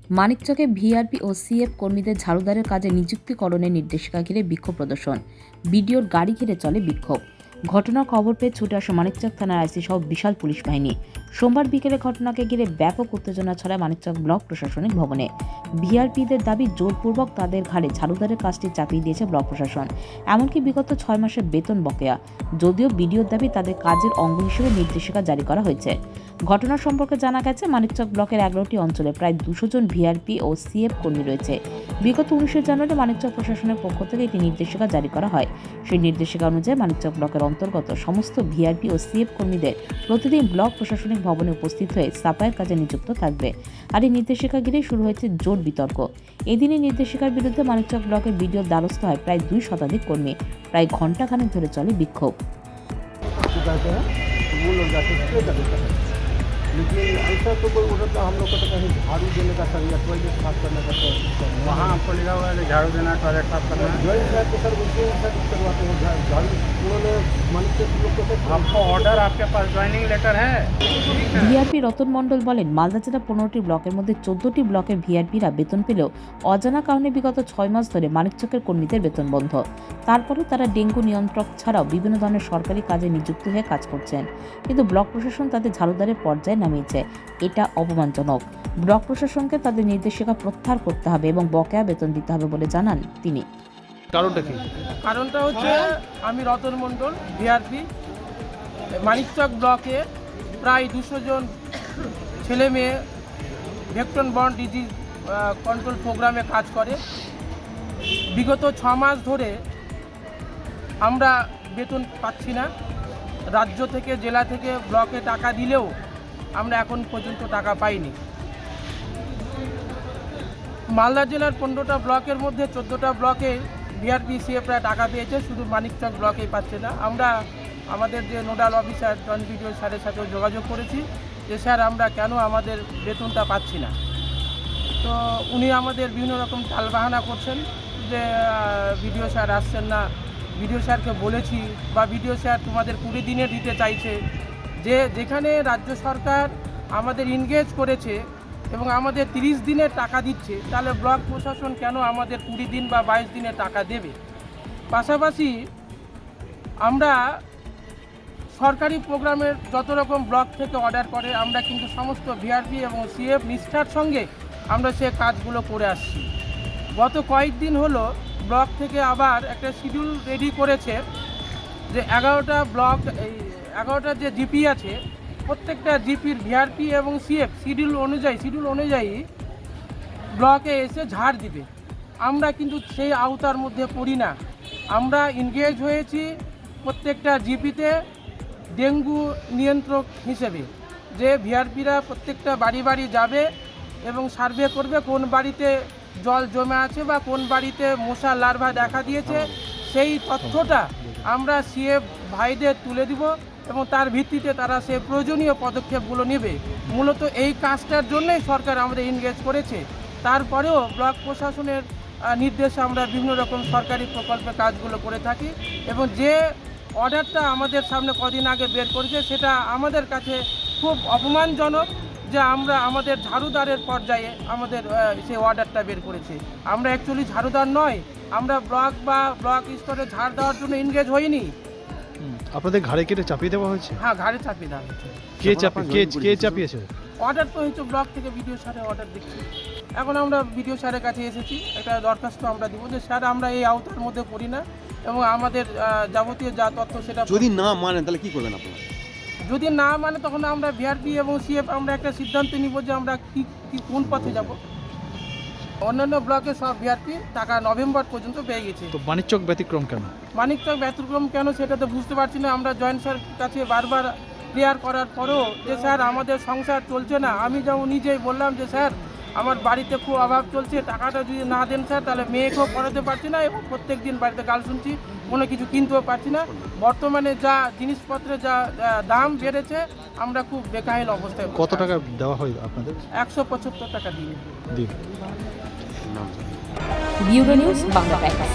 মানিকচকে VRP ও CF কর্মীদের ঝাড়ুদারের কাজে নিযুক্তিকরণের নির্দেশিকা ঘিরে বিক্ষোভ প্রদর্শন। বিডিওর গাড়ি ঘিরে চলে বিক্ষোভ। ঘটনার খবর পেয়ে ছুটে আসে মানিকচক থানার আইসি সহ বিশাল পুলিশ বাহিনী। সোমবার বিকেলে ঘটনাকে ঘিরে ব্যাপক উত্তেজনা ছড়ায় মানিকচক ব্লক প্রশাসনিক ভবনে। ভিআরপিদের দাবি, জোরপূর্বক তাদের ঘাড়ে ঝাড়ুদারের কাজটি চাপিয়ে দিয়েছে ব্লক প্রশাসন। এমনকি বিগত 6 মাসের বেতন বকেয়া। যদিও বিডিওর দাবি তাদের কাজের অঙ্গ হিসেবে নির্দেশিকা জারি করা হয়েছে। ঘটনা সম্পর্কে জানা গেছে, মানিকচক ব্লকের 11টি অঞ্চলে প্রায় 200 জন ভিআরপি ও সিএফ কর্মী রয়েছে। বিগত 19 জানুয়ারি মানিকচক প্রশাসনের পক্ষ থেকে একটি নির্দেশিকা জারি করা হয়। সেই নির্দেশিকা অনুযায়ী মানিকচক ব্লকের অন্তর্গত সমস্ত ভিআরপি ও সিএফ কর্মীদের প্রতিদিন ব্লক প্রশাসনিক ভবনে উপস্থিত হয়ে সাফাইয়ের কাজে নিযুক্ত থাকবে। আর এই নির্দেশিকা ঘিরে শুরু হয়েছে জোর বিতর্ক। এদিনই নির্দেশিকার বিরুদ্ধে মানিকচক ব্লকের বিডিওর দ্বারস্থ হয় প্রায় 2 শতাধিক কর্মী। প্রায় ঘণ্টাখানেক ধরে চলে বিক্ষোভ। लेकिन ऐसा तो कोई उधर तो हम लोग को तो कहीं झाड़ू देने का सर या टॉयलेट साफ करने का तो वहाँ आपको लिखा हुआ है कि झाड़ू देना, टॉयलेट साफ करना है। ज्वाइंट साहब तो सर उनसे करवाते हैं झाड़ू। उन्होंने मानिक लोग को आपको ऑर्डर, आपके पास ज्वाइनिंग लेटर है? ভিআরপি রতন মণ্ডল বলেন, মালদা জেলার 15টি ব্লকের মধ্যে 14টি ব্লকের ভিআরপিরা বেতন পেলেও অজানা কারণে বিগত 6 মাস ধরে মানিকচকের কর্মীদের বেতন বন্ধ। তারপরেও তারা ডেঙ্গু নিয়ন্ত্রক ছাড়াও বিভিন্ন ধরনের সরকারি কাজে নিযুক্ত হয়ে কাজ করছেন, কিন্তু ব্লক প্রশাসন তাদের ঝাড়ুদারের পর্যায়ে নামিয়েছে। এটা অপমানজনক। ব্লক প্রশাসনকে তাদের নির্দেশিকা প্রত্যাহার করতে হবে এবং বকেয়া বেতন দিতে হবে বলে জানান তিনি। কারণটা কি? কারণটা হচ্ছে, আমি রতন মণ্ডল, ভিআরপি। মানিকচক ব্লকে প্রায় 200 জন ছেলে মেয়ে ভেক্টর বর্ন ডিজিজ কন্ট্রোল প্রোগ্রামে কাজ করে। বিগত 6 মাস ধরে আমরা বেতন পাচ্ছি না। রাজ্য থেকে, জেলা থেকে ব্লকে টাকা দিলেও আমরা এখন পর্যন্ত টাকা পাইনি। মালদা জেলার 15টা ব্লকের মধ্যে 14টা ব্লকে ভিআরপি সিএফরা টাকা পেয়েছে, শুধু মানিকচক ব্লকেই পাচ্ছে না। আমরা আমাদের যে নোডাল অফিসার জয়েন্ট বিডিও স্যারের সাথেও যোগাযোগ করেছি যে স্যার আমরা কেন আমাদের বেতনটা পাচ্ছি না। তো উনি আমাদের বিভিন্ন রকম টালবাহানা করছেন যে বিডিও স্যার আসছেন না, বিডিও স্যারকে বলেছি, বা বিডিও স্যার তোমাদের 20 দিনে দিতে চাইছে। যেখানে রাজ্য সরকার আমাদের ইনগেজ করেছে এবং আমাদের 30 দিনের টাকা দিচ্ছে, তাহলে ব্লক প্রশাসন কেন আমাদের 20 দিন বা 22 দিনের টাকা দেবে? পাশাপাশি আমরা সরকারি প্রোগ্রামের যত রকম ব্লক থেকে অর্ডার করে, আমরা কিন্তু সমস্ত ভিআরপি এবং সিএফ নিষ্ঠার সঙ্গে আমরা সে কাজগুলো করে আসছি। গত কয়েকদিন হলো ব্লক থেকে আবার একটা শিডিউল রেডি করেছে যে 11টা ব্লক, এই 11টা যে জিপি আছে, প্রত্যেকটা জিপির ভিআরপি এবং সিএফ শিডিউল অনুযায়ী ব্লকে এসে ঝাড় দিবে। আমরা কিন্তু সেই আওতার মধ্যে পড়ি না। আমরা এনগেজ হয়েছি প্রত্যেকটা জিপিতে ডেঙ্গু নিয়ন্ত্রক হিসেবে, যে ভিআরপিরা প্রত্যেকটা বাড়ি বাড়ি যাবে এবং সার্ভে করবে কোন বাড়িতে জল জমে আছে বা কোন বাড়িতে মশা লার্ভা দেখা দিয়েছে। সেই তথ্যটা আমরা সিএফ ভাইদের তুলে দিব এবং তার ভিত্তিতে তারা সেই প্রয়োজনীয় পদক্ষেপগুলো নেবে। মূলত এই কাজটার জন্যই সরকার আমাদের এনগেজ করেছে। তারপরেও ব্লক প্রশাসনের নির্দেশে আমরা বিভিন্ন রকম সরকারি প্রকল্পে কাজগুলো করে থাকি এবং যে অর্ডারটা আমাদের সামনে কদিন আগে বের করেছে, সেটা আমাদের কাছে খুব অপমানজনক যে আমরা আমাদের ঝাড়ুদারের পর্যায়ে আমাদের সেই অর্ডারটা বের করেছে। আমরা অ্যাকচুয়ালি ঝাড়ুদার নয়, আমরা ব্লক স্তরে ঝাড় দেওয়ার জন্য এনগেজ হইনি। আপনাদের ঘাড়ে কেটে চাপিয়ে দেওয়া হয়েছে? হ্যাঁ, ঘাড়ে চাপিয়ে দেওয়া হয়েছে। কে চাপিয়েছে? অর্ডার তো হয়তো ব্লক থেকে বিডিও স্যারের অর্ডার দিচ্ছি। এখন আমরা বিডিও স্যারের কাছে এসেছি, একটা দরখাস্ত আমরা দিব যে স্যার আমরা এই আওতার মধ্যে পড়ি না এবং আমাদের যাবতীয় যা তথ্য সেটা যদি না মানেন তাহলে কি করবেন আপনারা? যদি না মানে তখন আমরা ভিআরপি এবং সিএফ আমরা একটা সিদ্ধান্ত নিব যে আমরা কোন পথে যাব। অন্যান্য ব্লকে সব ভিআরপি টাকা নভেম্বর পর্যন্ত পেয়ে গেছে। তো মানিকচক ব্যতিক্রম কেন? মানিকচক ব্যতিক্রম কেন সেটা তো বুঝতে পারছি না। আমরা জয়েন্ট স্যার কাছে বারবার ক্লিয়ার করার পরেও যে স্যার আমাদের সংসার চলছে না। আমি যেমন নিজেই বললাম যে স্যার আমার বাড়িতে খুব অভাব চলছে, টাকাটা যদি না দেন স্যার তাহলে মেয়েকেও পড়াতে পারছি না এবং প্রত্যেক দিন বাড়িতে গাল শুনছি, কোনো কিছু কিনতেও পারছি না। বর্তমানে যা জিনিসপত্রের যা দাম বেড়েছে, আমরা খুব বেকাহিল অবস্থায়। কত টাকা দেওয়া হয় আপনাদের? 175 টাকা দিন। Bureau news Bangla Times.